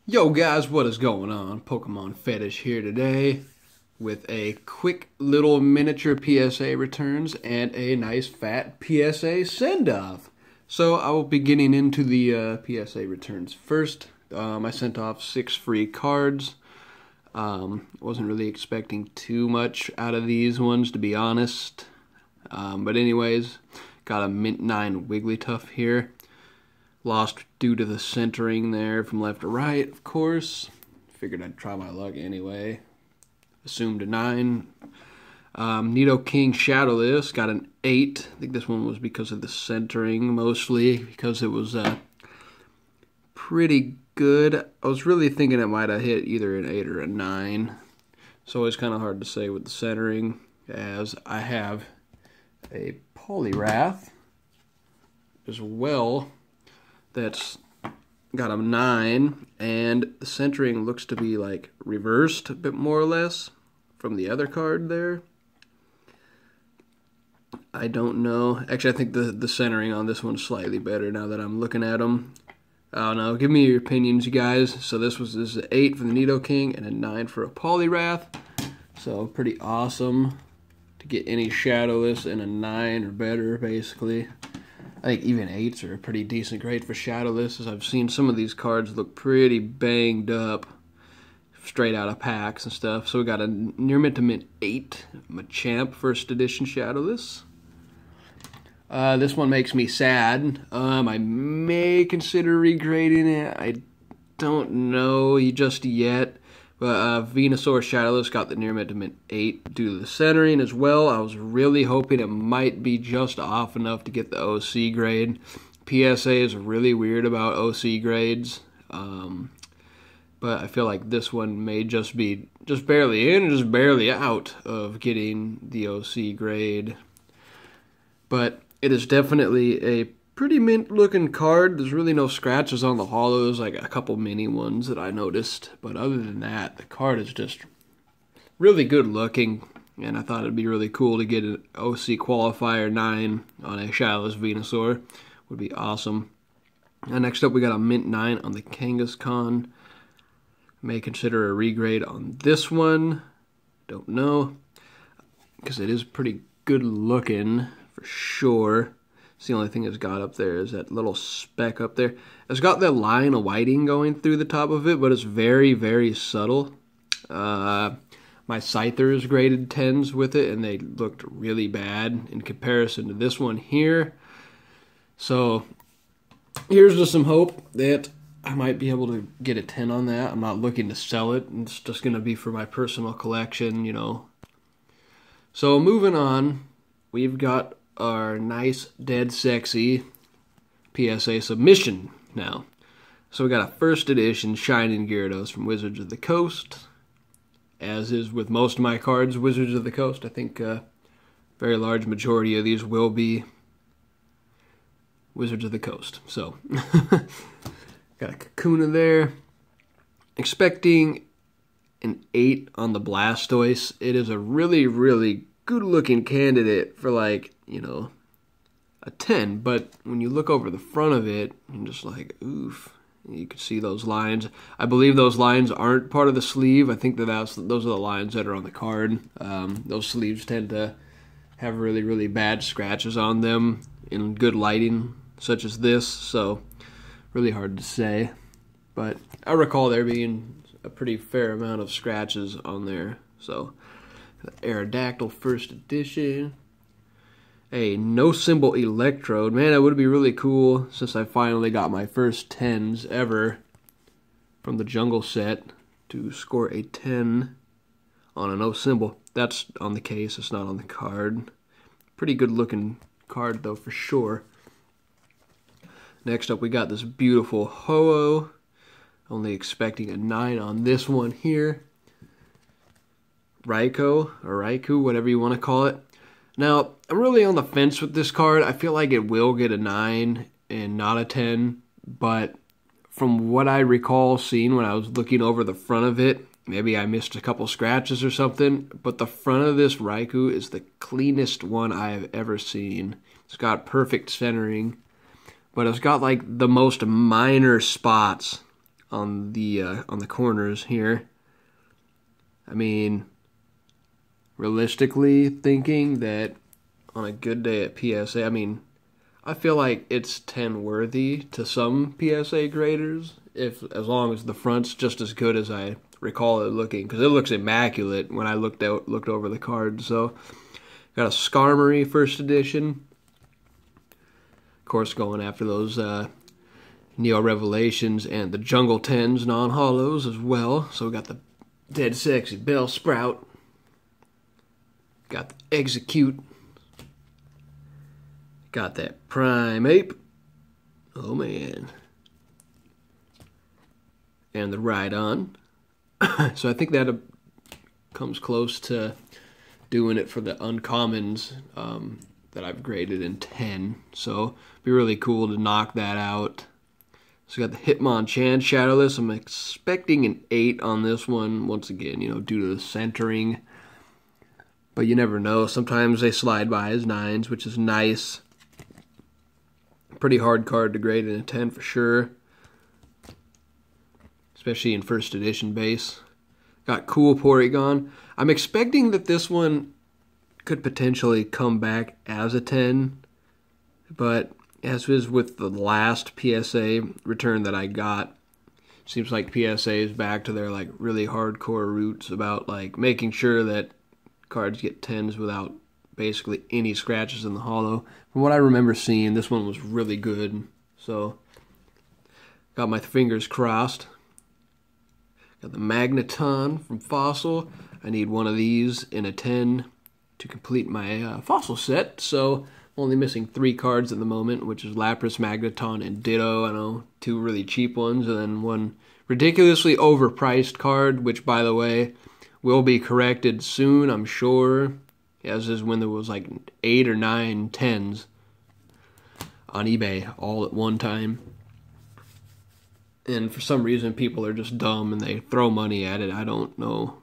Yo guys, what is going on? Pokemon Fetish here today with a quick little miniature PSA returns and a nice fat PSA send-off. So I will be getting into the PSA returns first. I sent off 6 free cards. Wasn't really expecting too much out of these ones, to be honest. But anyways, got a Mint 9 Wigglytuff here. Lost due to the centering there from left to right, of course. Figured I'd try my luck anyway. Assumed a 9. Nidoking Shadowless got an 8. I think this one was because of the centering mostly, because it was pretty good. I was really thinking it might have hit either an 8 or a 9. So it's kind of hard to say with the centering, as I have a Poliwrath as well. That's got a 9, and the centering looks to be like reversed a bit more or less from the other card there. I don't know. Actually, I think the centering on this one's slightly better now that I'm looking at them. I don't know. Give me your opinions, you guys. So this is an 8 for the Nidoking and a 9 for a Poliwrath. So pretty awesome to get any Shadowless and a 9 or better, basically. I think even 8s are a pretty decent grade for Shadowless, as I've seen some of these cards look pretty banged up straight out of packs and stuff. So we got a near mint to mint 8 Machamp first edition Shadowless. This one makes me sad. I may consider regrading it. I don't know just yet. But Venusaur Shadowless got the near mint to mint 8 due to the centering as well. I was really hoping it might be just off enough to get the OC grade. PSA is really weird about OC grades. But I feel like this one may just be just barely in, just barely out of getting the OC grade. But it is definitely a pretty mint looking card. There's really no scratches on the hollows, like a couple mini ones that I noticed. But other than that, the card is just really good looking. And I thought it'd be really cool to get an OC qualifier 9 on a Shadowless Venusaur. Would be awesome. And next up we got a mint 9 on the Kangaskhan. May consider a regrade on this one. Don't know. Because it is pretty good looking for sure. It's the only thing it's got up there is that little speck up there. It's got that line of whiting going through the top of it, but it's very, very subtle. My Scythers graded 10s with it, and they looked really bad in comparison to this one here. So here's just some hope that I might be able to get a 10 on that. I'm not looking to sell it. It's just going to be for my personal collection, you know. So moving on, we've got our nice, dead sexy PSA submission now. So we got a first edition Shining Gyarados from Wizards of the Coast. As is with most of my cards, Wizards of the Coast. I think a very large majority of these will be Wizards of the Coast. So, got a Kakuna there. Expecting an 8 on the Blastoise. It is a really, really good looking candidate for, like, you know, a 10, but when you look over the front of it, you're just like, oof. You can see those lines. I believe those lines aren't part of the sleeve. I think those are the lines that are on the card. Those sleeves tend to have really, really bad scratches on them in good lighting, such as this, so really hard to say. But I recall there being a pretty fair amount of scratches on there. So, Aerodactyl first edition. A no symbol Electrode. Man, that would be really cool since I finally got my first 10s ever from the Jungle set to score a 10 on a no symbol. That's on the case, it's not on the card. Pretty good looking card though for sure. Next up we got this beautiful Ho-Oh. Only expecting a 9 on this one here. Raikou, or Raikou, whatever you want to call it. Now, I'm really on the fence with this card. I feel like it will get a 9 and not a 10, but from what I recall seeing when I was looking over the front of it, maybe I missed a couple scratches or something, but the front of this Raikou is the cleanest one I have ever seen. It's got perfect centering, but it's got like the most minor spots on the corners here. I mean, realistically thinking that on a good day at PSA, I mean, I feel like it's 10 worthy to some PSA graders, as long as the front's just as good as I recall it looking, because it looks immaculate when I looked over the card. So got a Skarmory first edition, of course, going after those Neo Revelations and the Jungle 10s non-holos as well. So we got the Dead Sexy Bellsprout, got the Execute, got that Primeape, oh man, and the Rhydon. So I think that comes close to doing it for the uncommons that I've graded in 10. So it'd be really cool to knock that out. So we got the Hitmonchan Shadowless. I'm expecting an 8 on this one, once again, you know, due to the centering. But you never know. Sometimes they slide by as 9s, which is nice. Pretty hard card to grade in a 10 for sure, especially in first edition base. Got Cool Porygon. I'm expecting that this one could potentially come back as a 10, but as is with the last PSA return that I got, seems like PSA is back to their like really hardcore roots about like making sure that cards get 10s without basically any scratches in the holo. From what I remember seeing, this one was really good, so got my fingers crossed. Got the Magneton from Fossil. I need one of these in a 10 to complete my Fossil set, so I'm only missing 3 cards at the moment, which is Lapras, Magneton, and Ditto. I know, 2 really cheap ones, and then 1 ridiculously overpriced card, which, by the way, will be corrected soon, I'm sure, as is when there was like 8 or 9 10s on eBay all at one time. And for some reason, people are just dumb and they throw money at it. I don't know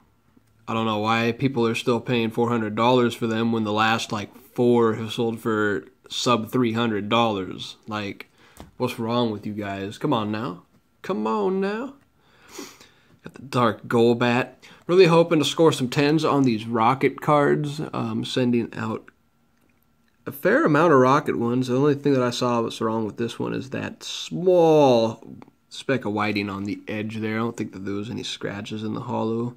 why people are still paying $400 for them when the last like 4 have sold for sub $300. Like, what's wrong with you guys? Come on now. Come on now. Got the Dark Golbat. Really hoping to score some 10s on these Rocket cards. Sending out a fair amount of Rocket ones. The only thing that I saw that's wrong with this one is that small speck of whiting on the edge there. I don't think that there was any scratches in the holo,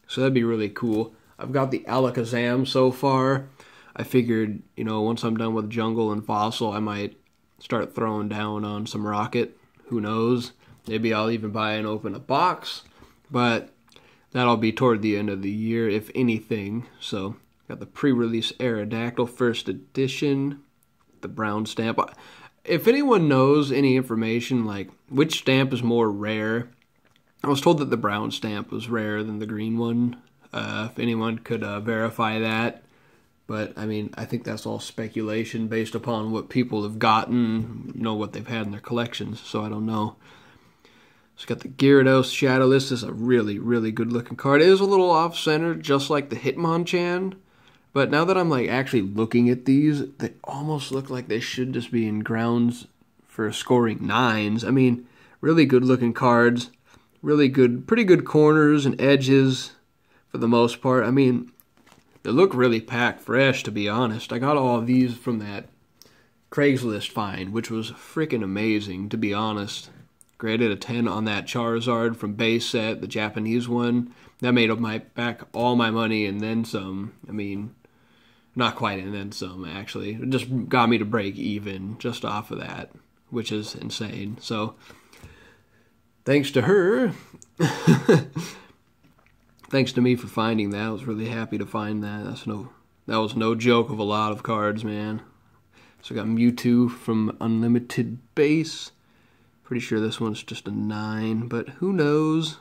so that'd be really cool. I've got the Alakazam so far. I figured, you know, once I'm done with Jungle and Fossil, I might start throwing down on some Rocket. Who knows? Maybe I'll even buy and open a box, but that'll be toward the end of the year, if anything. So got the pre-release Aerodactyl first edition, the brown stamp. If anyone knows any information, like which stamp is more rare, I was told that the brown stamp was rarer than the green one. If anyone could verify that. But, I mean, I think that's all speculation based upon what people have gotten, you know, what they've had in their collections, so I don't know. So got the Gyarados Shadowless. This is a really, really good looking card. It is a little off-center, just like the Hitmonchan. But now that I'm like actually looking at these, they almost look like they should just be in grounds for scoring 9s. I mean, really good looking cards. Really good, pretty good corners and edges for the most part. I mean, they look really packed fresh, to be honest. I got all of these from that Craigslist find, which was freaking amazing, to be honest. Graded a 10 on that Charizard from base set, the Japanese one. That made up back all my money and then some. I mean, not quite and then some, actually. It just got me to break even just off of that, which is insane. So, thanks to her. Thanks to me for finding that. I was really happy to find that. That was no joke of a lot of cards, man. So I got Mewtwo from Unlimited Base. Pretty sure this one's just a 9, but who knows?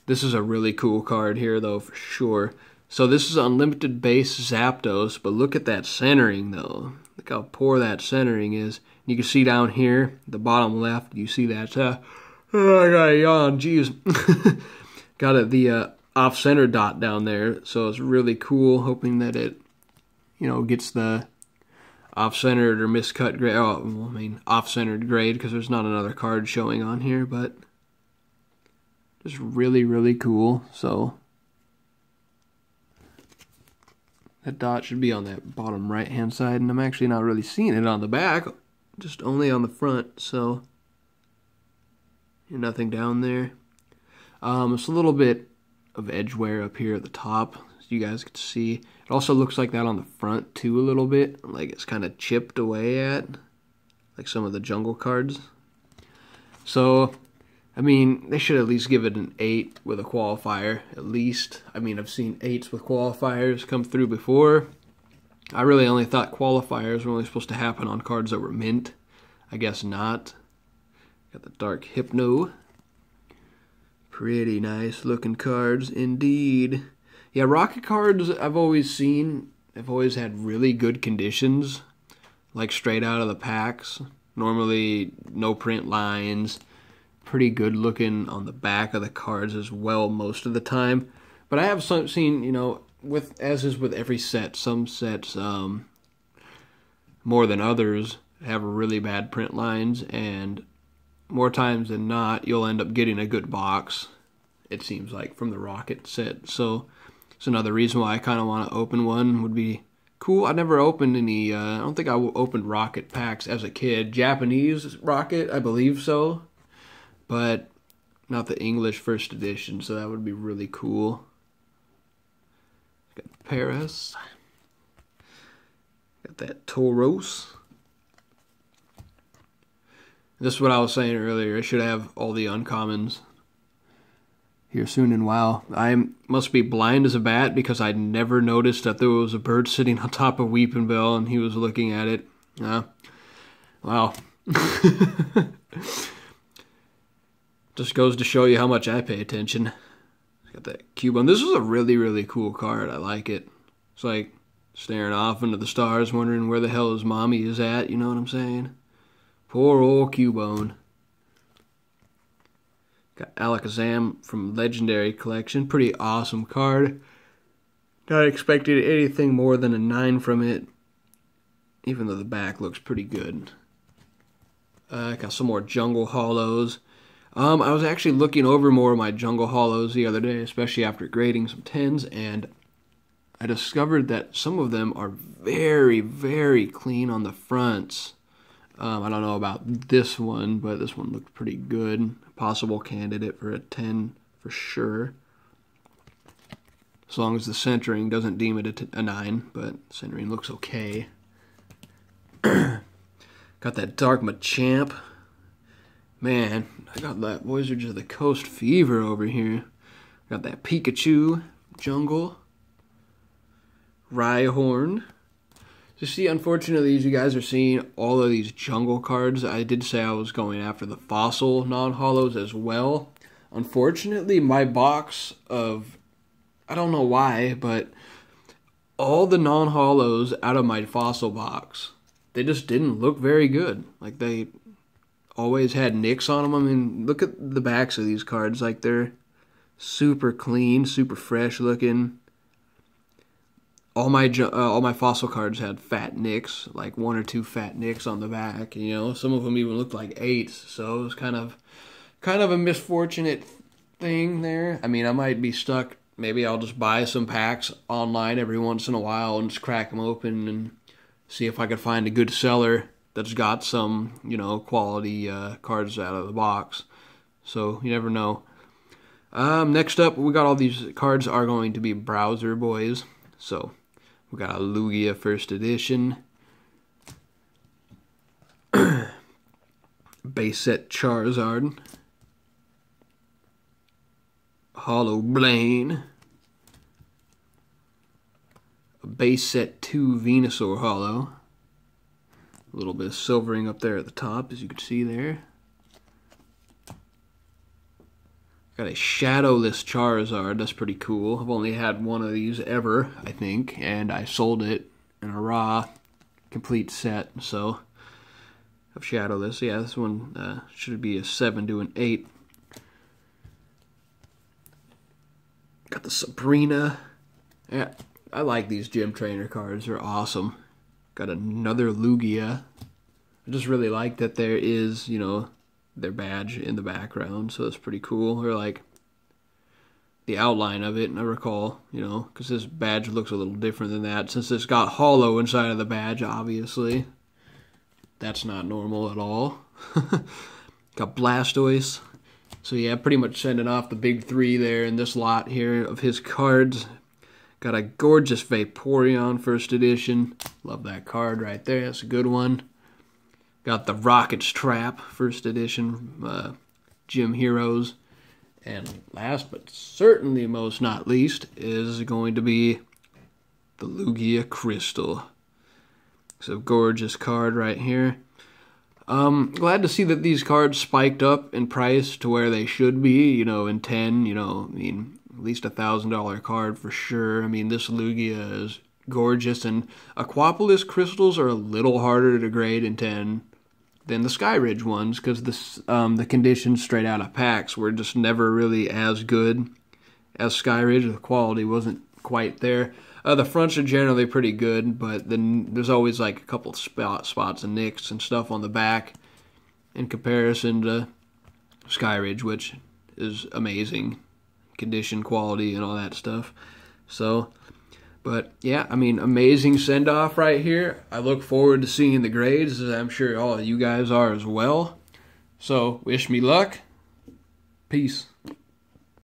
This is a really cool card here, though, for sure. So this is Unlimited Base Zapdos, but look at that centering, though. Look how poor that centering is. You can see down here, the bottom left, you see that. Oh, I got a yawn, jeez. Got the off-center dot down there, so it's really cool. Hoping that it, you know, gets the off-centered or miscut grade. Oh, well, I mean off-centered grade because there's not another card showing on here, but just really, really cool. So that dot should be on that bottom right-hand side, and I'm actually not really seeing it on the back, just only on the front, so nothing down there. It's a little bit of edge wear up here at the top, so you guys can see. It also looks like that on the front too a little bit, like it's kind of chipped away at, like some of the jungle cards. So, I mean, they should at least give it an 8 with a qualifier, at least. I mean, I've seen 8s with qualifiers come through before. I really only thought qualifiers were only supposed to happen on cards that were mint. I guess not. Got the Dark Hypno. Pretty nice looking cards indeed. Yeah, Rocket cards I've always seen, have always had really good conditions, like straight out of the packs. Normally no print lines, pretty good looking on the back of the cards as well most of the time. But I have seen, you know, as is with every set, some sets more than others have really bad print lines, and more times than not, you'll end up getting a good box, it seems like, from the Rocket set. So it's another reason why I kind of want to open one. Would be cool. I never opened any, I don't think I opened Rocket packs as a kid. Japanese Rocket, I believe so, but not the English first edition, so that would be really cool. Got Paris. Got that Tauros. This is what I was saying earlier. I should have all the uncommons here soon, and wow, I must be blind as a bat because I never noticed that there was a bird sitting on top of Weepinbell and he was looking at it. Wow. Just goes to show you how much I pay attention. Got that Cubone. This is a really, really cool card. I like it. It's like staring off into the stars, wondering where the hell his mommy is at. You know what I'm saying? Poor old Cubone. Got Alakazam from Legendary Collection. Pretty awesome card. Not expecting anything more than a 9 from it, even though the back looks pretty good. Got some more Jungle Hollows. I was actually looking over more of my Jungle Hollows the other day, especially after grading some 10s, and I discovered that some of them are very, very clean on the fronts. I don't know about this one, but this one looked pretty good. Possible candidate for a 10 for sure. As long as the centering doesn't deem it a 9, but centering looks okay. Got that Dark Machamp. Man, I got that Wizards of the Coast fever over here. Got that Pikachu, Jungle, Rhyhorn. So see, unfortunately, as you guys are seeing all of these jungle cards, I did say I was going after the fossil non-hollows as well. Unfortunately, my box of, I don't know why, but all the non-hollows out of my fossil box, they just didn't look very good. Like, they always had nicks on them. I mean, look at the backs of these cards. Like, they're super clean, super fresh looking. All my fossil cards had fat nicks, like 1 or 2 fat nicks on the back. You know, some of them even looked like 8s. So it was kind of a misfortunate thing there. I mean, I might be stuck. Maybe I'll just buy some packs online every once in a while and just crack them open and see if I could find a good seller that's got some, you know, quality cards out of the box. So you never know. Next up, we got all these cards are going to be browser boys. So we got a Lugia first edition, base set Charizard, Hollow Blaine, a base set 2 Venusaur Hollow, a little bit of silvering up there at the top, as you can see there. Got a shadowless Charizard. That's pretty cool. I've only had one of these ever, I think, and I sold it in a raw complete set. So, of shadowless. Yeah, this one should be a 7 to an 8. Got the Sabrina. Yeah, I like these gym trainer cards. They're awesome. Got another Lugia. I just really like that there is, you know, their badge in the background, so it's pretty cool. Or like the outline of it, and I recall, you know, because this badge looks a little different than that. Since it's got hollow inside of the badge, obviously. That's not normal at all. Got Blastoise. So yeah, pretty much sending off the big three there in this lot here of his cards. Got a gorgeous Vaporeon first edition. Love that card right there. That's a good one. Got the Rocket's Trap first edition. Gym Heroes. And last but certainly most not least is going to be the Lugia Crystal. So gorgeous card right here. Glad to see that these cards spiked up in price to where they should be, you know, in 10, you know, I mean, at least $1,000 card for sure. I mean, this Lugia is gorgeous, and Aquapolis crystals are a little harder to grade in 10 than the Skyridge ones, because the conditions straight out of packs were just never really as good as Skyridge. The quality wasn't quite there. The fronts are generally pretty good, but then there's always like a couple spots and nicks and stuff on the back in comparison to Skyridge, which is amazing condition, quality, and all that stuff. So, but yeah, I mean, amazing send-off right here. I look forward to seeing the grades, as I'm sure all of you guys are as well. So, wish me luck. Peace.